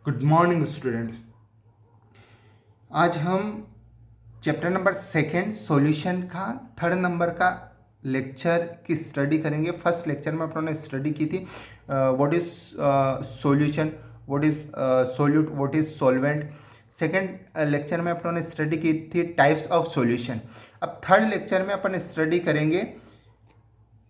Good morning students. आज हम chapter number second solution का थर्ड नंबर का लेक्चर की स्टडी करेंगे। फर्स्ट लेक्चर में अपनों ने स्टडी की थी what is solution, what is solute, what is solvent. Second lecture में अपनों ने स्टडी की थी टाइप्स ऑफ सॉल्यूशन। अब थर्ड लेक्चर में अपन स्टडी करेंगे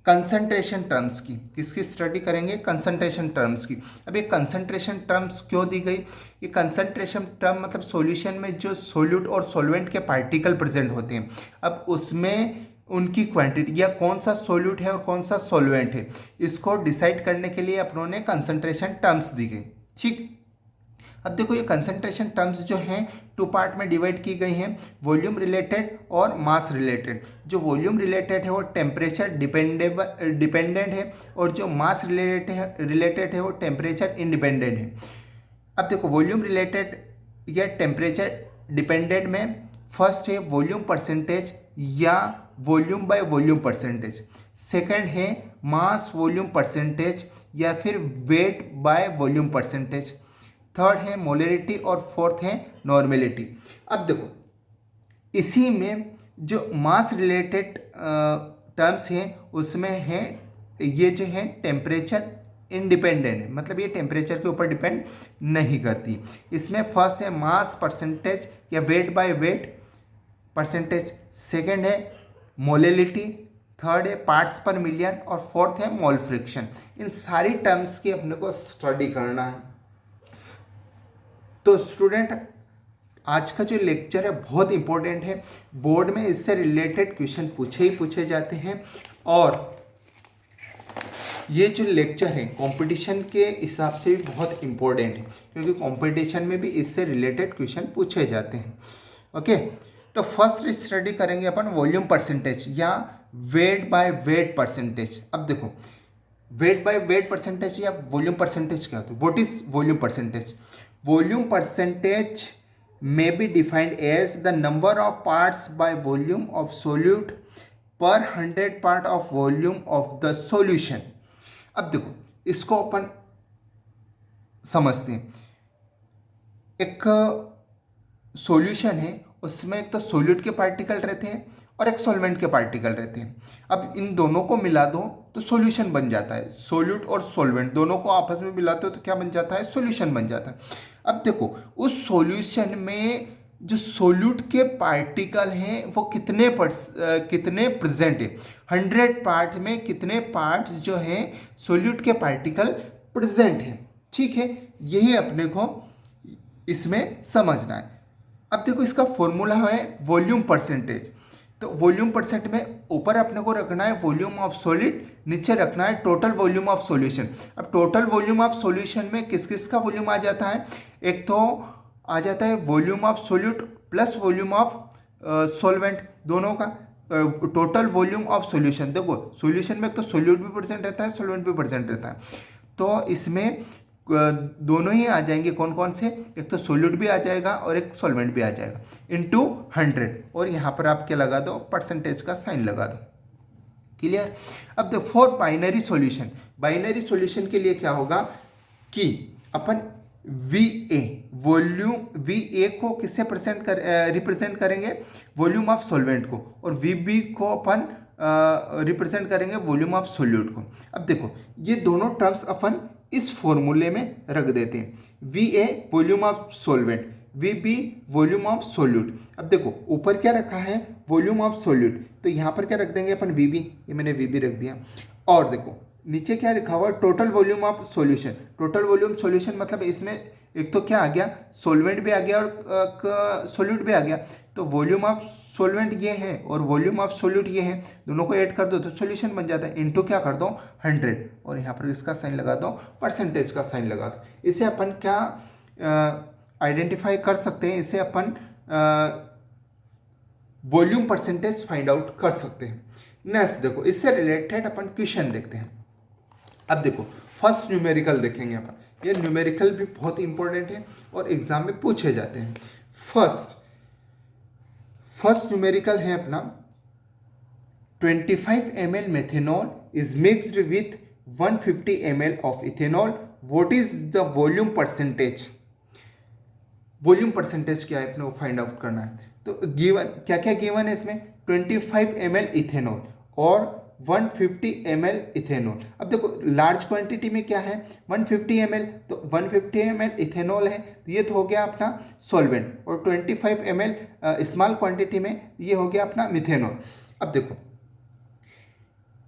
कंसंट्रेशन टर्म्स की। किसकी स्टडी करेंगे? कंसंट्रेशन टर्म्स की। अब ये कंसंट्रेशन टर्म्स क्यों दी गई? ये कंसंट्रेशन टर्म मतलब सॉल्यूशन में जो सोल्यूट और सॉल्वेंट के पार्टिकल प्रेजेंट होते हैं, अब उसमें उनकी क्वांटिटी या कौन सा सोल्यूट है और कौन सा सॉल्वेंट है, इसको डिसाइड करने के लिए अपनों ने कंसंट्रेशन टर्म्स दी गई। ठीक, अब देखो ये कंसंट्रेशन टर्म्स जो हैं टू पार्ट में डिवाइड की गई हैं, वॉल्यूम रिलेटेड और मास रिलेटेड। जो वॉल्यूम रिलेटेड है वो टेम्परेचर डिपेंडेंट है और जो मास रिलेटेड है वो टेम्परेचर इंडिपेंडेंट है। अब देखो वॉल्यूम रिलेटेड या टेम्परेचर डिपेंडेंट में फर्स्ट है वॉल्यूम परसेंटेज या volume by volume percentage. Second है मास वॉल्यूम परसेंटेज या फिर weight by volume percentage. Third है मोलरिटी और फोर्थ है नॉर्मेलिटी। अब देखो इसी में जो मास रिलेटेड टर्म्स हैं उसमें है ये जो है टेम्परेचर इंडिपेंडेंट है, मतलब ये टेम्परेचर के ऊपर डिपेंड नहीं करती। इसमें फर्स्ट है मास परसेंटेज या weight by weight percentage, second है मोलरिटी, थर्ड है पार्ट्स पर मिलियन और फोर्थ है मोल फ्रिक्शन। इन सारी टर्म्स की अपने को स्टडी करना है। तो स्टूडेंट आज का जो लेक्चर है बहुत इंपॉर्टेंट है, बोर्ड में इससे रिलेटेड क्वेश्चन पूछे जाते हैं। और ये जो लेक्चर है कंपटीशन के हिसाब से भी बहुत इंपॉर्टेंट है क्योंकि कंपटीशन में भी इससे रिलेटेड क्वेश्चन पूछे जाते हैं। ओके, तो फर्स्ट स्टडी करेंगे अपन वॉल्यूम परसेंटेज या वेट बाय वेट परसेंटेज। अब देखो वेट बाय वेट परसेंटेज या वॉल्यूम परसेंटेज क्या होता है? What is volume percentage? Volume percentage may be defined as the number of parts by volume of solute per 100 part of volume of the solution। अब देखो इसको अपन समझते हैं। एक सॉल्यूशन है, उसमें एक तो सोल्यूट के पार्टिकल रहते हैं और एक सॉल्वेंट के पार्टिकल रहते हैं। अब इन दोनों को मिला दो तो सॉल्यूशन बन जाता है। सोल्यूट और सॉल्वेंट दोनों को आपस में मिलाते हो तो क्या बन जाता है? सॉल्यूशन बन जाता है। अब देखो उस सॉल्यूशन में जो सोल्यूट के पार्टिकल हैं वो कितने प्रेजेंट है? 100 पार्ट में कितने पार्ट जो हैं सोल्यूट के पार्टिकल प्रेजेंट हैं। ठीक है, यही अपने को इसमें समझना है। अब देखो इसका फॉर्मूला है वॉल्यूम परसेंटेज। तो वॉल्यूम परसेंट में ऊपर अपने को रखना है वॉल्यूम ऑफ सॉलिड, नीचे रखना है टोटल वॉल्यूम ऑफ सॉल्यूशन। अब टोटल वॉल्यूम ऑफ सॉल्यूशन में किस किस का वॉल्यूम आ जाता है? एक तो आ जाता है volume of solute plus volume of solvent, दोनों का टोटल वॉल्यूम ऑफ सॉल्यूशन। देखो सॉल्यूशन में एक तो सॉल्यूट भी प्रेजेंट रहता है, सॉल्वेंट भी प्रेजेंट रहता है, तो इसमें दोनों ही आ जाएंगे। कौन कौन से? एक तो सोल्यूट भी आ जाएगा और एक सॉल्वेंट भी आ जाएगा इनटू 100। और यहाँ पर आप क्या लगा दो? परसेंटेज का साइन लगा दो। क्लियर? अब the for binary solution, binary solution के लिए क्या होगा कि अपन VA वॉल्यूम VA को किससे रिप्रेजेंट करेंगे? वॉल्यूम ऑफ सॉल्वेंट को, और VB को अपन रिप्रेजेंट करेंगे वॉल्यूम ऑफ सोल्यूट को। अब देखो ये दोनों टर्म्स अपन इस फॉर्मूले में रख देते हैं। VA volume of solvent, VB volume of solute. अब देखो ऊपर क्या रखा है? वॉल्यूम ऑफ सोल्यूट, तो यहाँ पर क्या रख देंगे अपन? VB, ये मैंने VB रख दिया। और देखो नीचे क्या लिखा हुआ? Total volume of solution. Total volume solution मतलब इसमें एक तो क्या आ गया? सॉल्वेंट भी आ गया और सोल्यूट भी आ गया। तो वॉल्यूम ऑफ सॉल्वेंट ये है और वॉल्यूम ऑफ सोल्यूट ये है, दोनों को ऐड कर दो तो सॉल्यूशन बन जाता है। इनटू क्या कर दो? 100, और यहाँ पर इसका साइन लगा दो, परसेंटेज का साइन लगा दो। इसे अपन क्या आइडेंटिफाई कर सकते हैं? इसे upon volume percentage find out कर सकते हैं। नेक्स्ट देखो इससे रिलेटेड अपन क्वेश्चन देखते हैं। अब देखो फर्स्ट न्यूमेरिकल देखेंगे अपन। ये न्यूमेरिकल भी बहुत इंपॉर्टेंट है और एग्जाम में पूछे जाते हैं। फर्स्ट न्यूमेरिकल है अपना 25 ml methanol is mixed with 150 ml of ethanol. What is the volume percentage? Volume percentage क्या है अपने को फाइंड आउट करना है। तो गिवन क्या क्या गिवन है इसमें, 25 ml इथेनॉल और 150 ml इथेनॉल। अब देखो लार्ज क्वांटिटी में क्या है 150 ml, तो 150 ml इथेनॉल है, तो ये तो हो गया अपना सॉल्वेंट, और 25 ml स्मॉल क्वांटिटी में ये हो गया अपना मिथेनॉल। अब देखो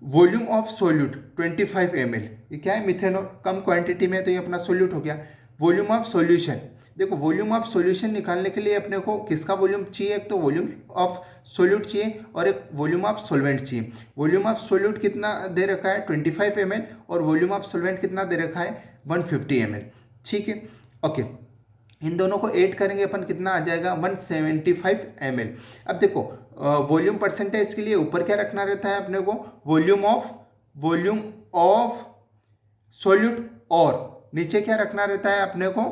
वॉल्यूम ऑफ सोल्यूट 25 ml, ये क्या है मिथेनॉल, कम क्वांटिटी में, तो ये अपना सोल्यूट हो गया। वॉल्यूम ऑफ सॉल्यूशन, देखो वॉल्यूम ऑफ सॉल्यूशन निकालने के लिए अपने को किसका वॉल्यूम चाहिए, एक तो वॉल्यूम ऑफ सोल्यूट चाहिए और एक वॉल्यूम ऑफ सॉल्वेंट चाहिए। वॉल्यूम ऑफ सोल्यूट कितना दे रखा है 25 ml, और वॉल्यूम ऑफ सॉल्वेंट कितना दे रखा है 150 ml। ठीक है, ओके, इन दोनों को ऐड करेंगे अपन, कितना आ जाएगा 175 ml। अब देखो वॉल्यूम परसेंटेज के लिए ऊपर क्या रखना रहता है अपने को, वॉल्यूम ऑफ सॉल्यूट, और नीचे क्या रखना रहता है अपने को,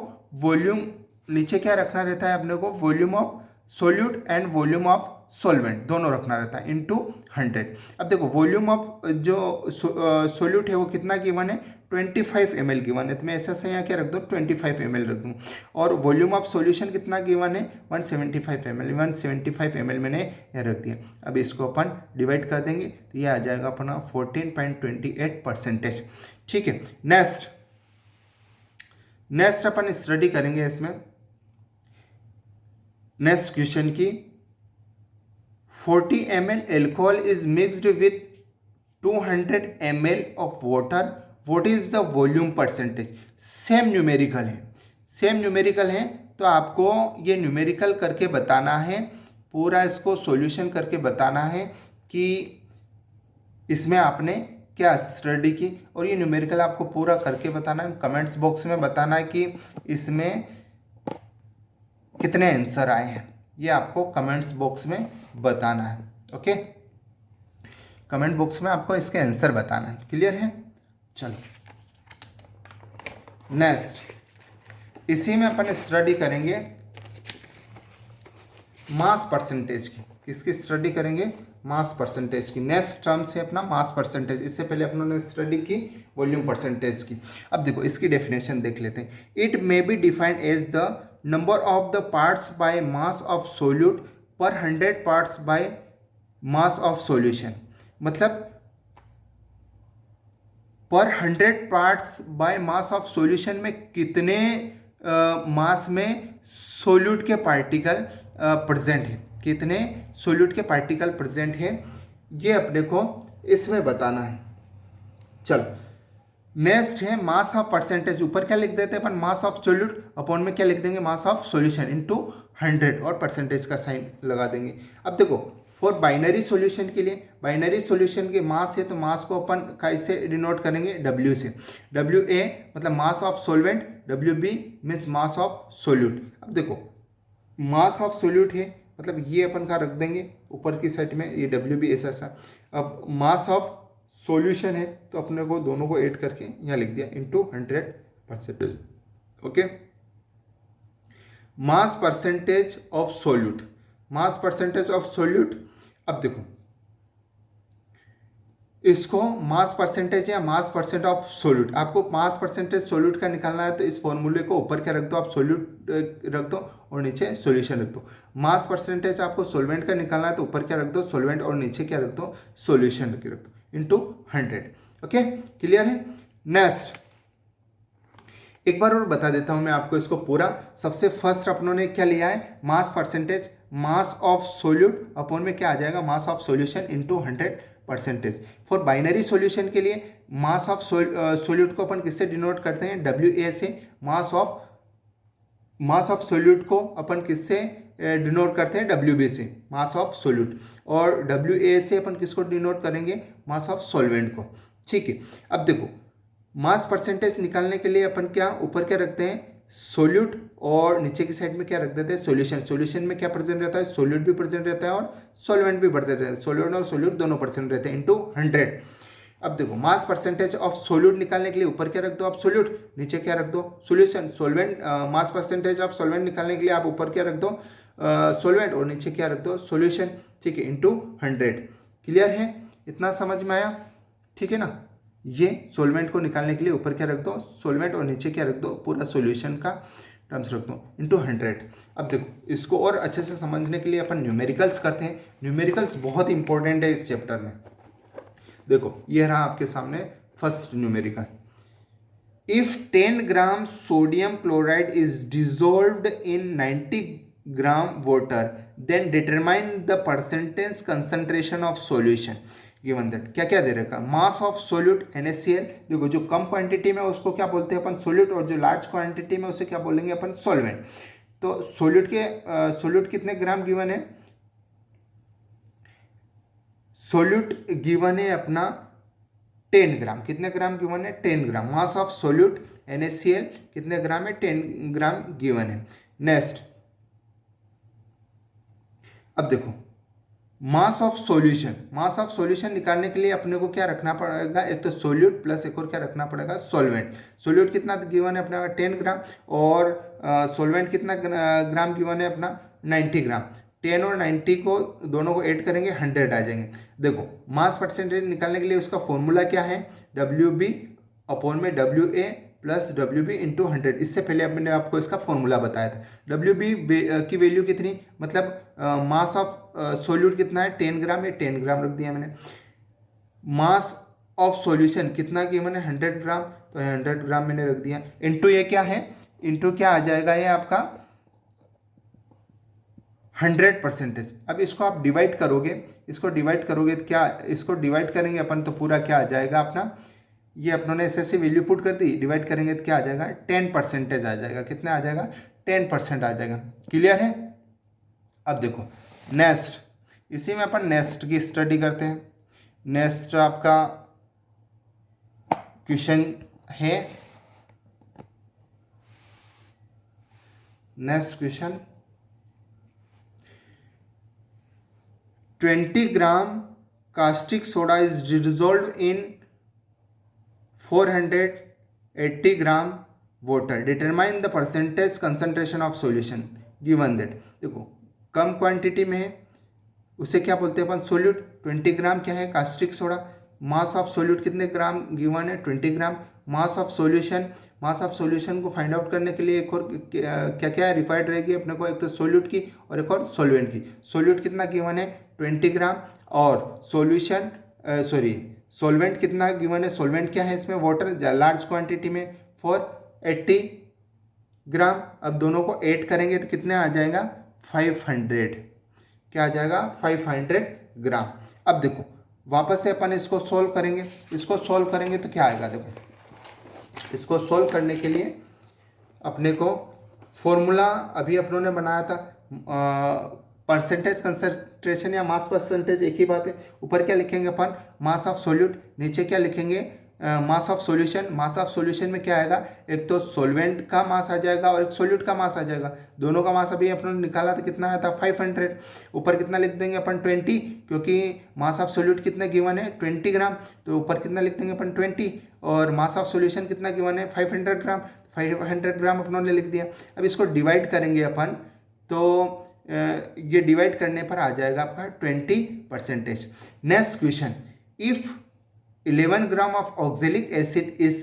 नीचे क्या रखना रहता है अपने को, volume of solute and volume of solvent दोनों रखना रहता है इनटू 100। अब देखो वॉल्यूम ऑफ जो सॉल्यूट है वो कितना गिवन है 25 ml गिवन है, तो मैं ऐसा से यहाँ क्या रख दूँ 25 ml रख दूँ, और वॉल्यूम ऑफ सॉल्यूशन कितना गिवन है 175 ml, 175 ml मैंने यहाँ रख दिया। अब इसको अपन डिवाइड कर देंगे तो ये आ जाएगा अपना 14.28%। ठीक है, नेक्स्ट अपन स्टडी करेंगे इसमें नेक्स्ट क्वेश्चन की, 40 ml alcohol is mixed with 200 ml of water, what is the volume percentage. Same numerical है, तो आपको ये न्यूमेरिकल करके बताना है, पूरा इसको सॉल्यूशन करके बताना है कि इसमें आपने क्या स्टडी की, और ये न्यूमेरिकल आपको पूरा करके बताना है। कमेंट्स बॉक्स में बताना है कि इसमें कितने आंसर आए हैं, ये आपको कमेंट्स बॉक्स में बताना है। ओके, कमेंट बॉक्स में आपको इसके आंसर बताना है। क्लियर है, चलो नेक्स्ट इसी में अपन स्टडी करेंगे मास परसेंटेज की। किसकी स्टडी करेंगे, मास परसेंटेज की। नेक्स्ट टर्म से अपना मास परसेंटेज, इससे पहले अपनों स्टडी की वॉल्यूम परसेंटेज की। अब देखो इसकी डेफिनेशन देख लेते हैं। It may be defined as the number of the parts by mass of solute per 100 parts by mass of solution, मतलब per 100 parts by mass of solution में कितने मास में सोल्यूट के पार्टिकल प्रेजेंट है, कितने सोल्यूट के पार्टिकल प्रेजेंट है, ये अपने को इसमें बताना है। चलो नेक्स्ट है मास ऑफ परसेंटेज, ऊपर क्या लिख देते हैं अपन मास ऑफ सोल्यूट, अपॉन में क्या लिख देंगे मास ऑफ सॉल्यूशन इनटू 100 और परसेंटेज का साइन लगा देंगे। अब देखो फॉर बाइनरी सॉल्यूशन के लिए, बाइनरी सॉल्यूशन के मास है तो मास को अपन कैसे डिनोट करेंगे W से, WA मतलब mass of solvent, WB means mass of solute. अब देखो मास ऑफ सोल्यूट है मतलब ये अपन का रख देंगे ऊपर की साइड में, ये WB ऐसा। अब मास ऑफ सॉल्यूशन है तो अपने को दोनों को ऐड करके यहाँ लिख दिया into 100%। Okay, mass percentage of solute, mass percentage of solute. अब देखो इसको मास परसेंटेज या मास परसेंट ऑफ सोल्यूट, आपको मास परसेंटेज सोल्यूट का निकालना है तो इस फॉर्मूले को ऊपर क्या रख दो आप सोल्यूट रख दो और नीचे सॉल्यूशन रख दो। मास परसेंटेज आपको सॉल्वेंट का निकालना है तो ऊपर क्या रख दो सॉल्वेंट और नीचे क्या रख दो सॉल्यूशन रख दो इनटू 100। ओके, क्लियर है। नेक्स्ट एक बार और बता देता हूं मैं आपको इसको पूरा। सबसे फर्स्ट अपनों ने क्या लिया है mass percentage, mass of solute upon में क्या आ जाएगा मास of solution into 100%। For binary solution के लिए मास ऑफ सोल्यूट को अपन किससे डिनोट करते हैं WA से, मास ऑफ सोल्यूट को अपन किससे डिनोट करते हैं WB से, मास ऑफ सोल्यूट, और WA से अपन किसको डिनोट करेंगे मास ऑफ सॉल्वेंट को। ठीक है, अब देखो मास परसेंटेज निकालने के लिए अपन क्या ऊपर क्या रखते हैं सोल्यूट और नीचे की साइड में क्या रख देते हैं सॉल्यूशन। सॉल्यूशन में क्या प्रेजेंट रहता है सोल्यूट भी प्रेजेंट रहता है और सॉल्वेंट भी प्रेजेंट रहता है, सॉल्वेंट और सोल्यूट दोनों प्रेजेंट रहते हैं इनटू 100। अब देखो मास परसेंटेज ऑफ सोल्यूट निकालने के लिए ऊपर क्या रख दो आप सोल्यूट, नीचे क्या रख दो solution. Solvent mass percentage of solvent निकालने के लिए आप ऊपर क्या रख दो सॉल्वेंट और नीचे क्या रख दो सॉल्यूशन। ठीक है, इनटू 100। क्लियर है, इतना समझ में आया। ठीक है ना, ये सॉल्वेंट को निकालने के लिए ऊपर क्या रख दो सॉल्वेंट और नीचे क्या रख दो पूरा सॉल्यूशन का टर्म्स रख दो इंटू 100। अब देखो इसको और अच्छे से समझने के लिए अपन न्यूमेरिकल्स करते हैं। न्यूमेरिकल्स बहुत इंपॉर्टेंट है इस चैप्टर में। देखो ये रहा आपके सामने first numerical. If 10 gram sodium chloride is dissolved in 90 gram water then determine the percentage concentration of solution given that. क्या क्या दे रखा, मास ऑफ सोल्यूट NaCl। देखो जो कम क्वांटिटी में उसको क्या बोलते हैं अपन, सोल्यूट, और जो लार्ज क्वांटिटी में उसे क्या बोलेंगे अपन, सॉल्वेंट। तो सोल्यूट कितने ग्राम गिवन है, सोल्यूट गिवन है अपना 10 ग्राम। कितने ग्राम गिवन है, 10 ग्राम। मास ऑफ सोल्यूट NaCl कितने ग्राम है, 10 ग्राम गिवन है। नेक्स्ट अब देखो मास of solution. Mass of solution निकालने के लिए अपने को क्या रखना पड़ेगा, एक तो सोल्यूट प्लस एक और क्या रखना पड़ेगा, सॉल्वेंट। सोल्यूट कितना गिवन है अपना 10 ग्राम, और सॉल्वेंट कितना ग्राम गिवन है अपना 90 ग्राम। 10 और 90 को दोनों को ऐड करेंगे 100 आ जाएंगे। देखो मास परसेंटेज निकालने के लिए उसका फॉर्मूला क्या है, WB अपॉन में WA प्लस WB इंटू 100। इससे पहले मैंने आपको इसका फॉर्मूला बताया था। WB की वैल्यू कितनी, मतलब मास ऑफ सोल्यूट कितना है, 10 ग्राम, ये 10 ग्राम रख दिया मैंने। मास ऑफ सॉल्यूशन कितना गिवन है, 100 ग्राम, तो 100 ग्राम मैंने रख दिया। इंटू ये क्या है, इंटू क्या आ जाएगा, ये आपका 100%। अब इसको आप डिवाइड करोगे, इसको डिवाइड करोगे तो क्या, इसको डिवाइड करेंगे अपन तो पूरा क्या आ जाएगा अपना, ये अपनों ने ऐसे वैल्यू पुट कर दी, डिवाइड करेंगे तो क्या आ जाएगा, 10% आ जाएगा। कितना आ जाएगा, 10% आ जाएगा। क्लियर है। अब देखो नेक्स्ट, इसी में अपन नेक्स्ट की स्टडी करते हैं। नेक्स्ट आपका क्वेश्चन है, next question 20 gram caustic soda is dissolve in 480 gram water, determine the percentage concentration of solution given that. देखो कम क्वांटिटी में है, उसे क्या बोलते हैं अपन, सोल्यूट। 20 ग्राम क्या है, caustic soda. Mass of solute कितने ग्राम गिवन है, 20 gram. Mass of solution, mass of solution को फाइंड आउट करने के लिए एक और क्या क्या रिक्वायर्ड रहेगी अपने को, एक तो सोल्यूट की और एक और सॉल्वेंट की। सोल्यूट कितना गिवन है, 20 ग्राम, और सॉल्यूशन सॉल्वेंट कितना गिवन है, सॉल्वेंट क्या है इसमें, वाटर, लार्ज क्वांटिटी में 480 ग्राम। अब दोनों को ऐड करेंगे तो कितने आ जाएगा, 500। क्या आ जाएगा, 500 ग्राम। अब देखो वापस से अपन इसको सोल्व करेंगे। इसको सोल्व करेंगे तो क्या आएगा, देखो इसको सोल्व करने के लिए अपने को फॉर्मूला अभी अपनों ने बनाया था, परसेंटेज कंसंट्रेशन या मास परसेंटेज एक ही बात है। ऊपर क्या लिखेंगे अपन, मास ऑफ सोल्यूट, नीचे क्या लिखेंगे, मास of solution. Mass of solution में क्या आएगा, एक तो सॉल्वेंट का मास आ जाएगा और एक सोल्यूट का मास आ जाएगा। दोनों का मास अभी अपने निकाला था, कितना आया था, 500। ऊपर कितना लिख देंगे अपन, 20, क्योंकि मास ऑफ सोल्यूट कितना गिवन है, 20 ग्राम, तो ऊपर कितना लिख देंगे अपन, 20, और मास ऑफ सॉल्यूशन कितना गिवन है, 500 ग्राम। 500 ग्राम अपनों ने लिख दिया। अब इसको डिवाइड करेंगे अपन, तो ये डिवाइड करने पर आ जाएगा आपका 20%। Next question, if 11 gram of oxalic acid is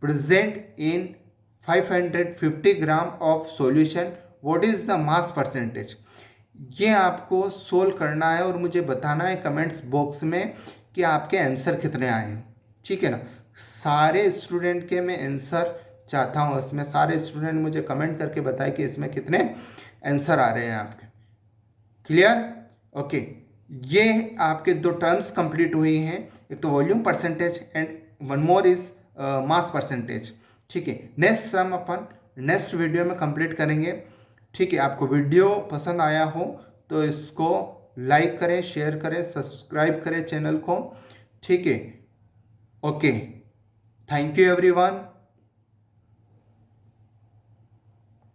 present in 550 gram of solution, what is the mass percentage. ये आपको सोल्व करना है और मुझे बताना है कमेंट्स बॉक्स में कि आपके आंसर कितने आए हैं। ठीक है ना, सारे स्टूडेंट के मैं आंसर चाहता हूँ, इसमें सारे स्टूडेंट मुझे कमेंट करके बताए कि इसमें कितने आंसर आ रहे हैं आपके। Clear, okay. ये आपके दो टर्म्स कंप्लीट हुई हैं, एक तो volume percentage and one more is mass percentage. ठीक है, नेक्स्ट सम अपन नेक्स्ट वीडियो में कंप्लीट करेंगे। ठीक है, आपको वीडियो पसंद आया हो तो इसको लाइक करें, शेयर करें, सब्सक्राइब करें चैनल को। ठीक है, ओके, थैंक यू एवरीवन।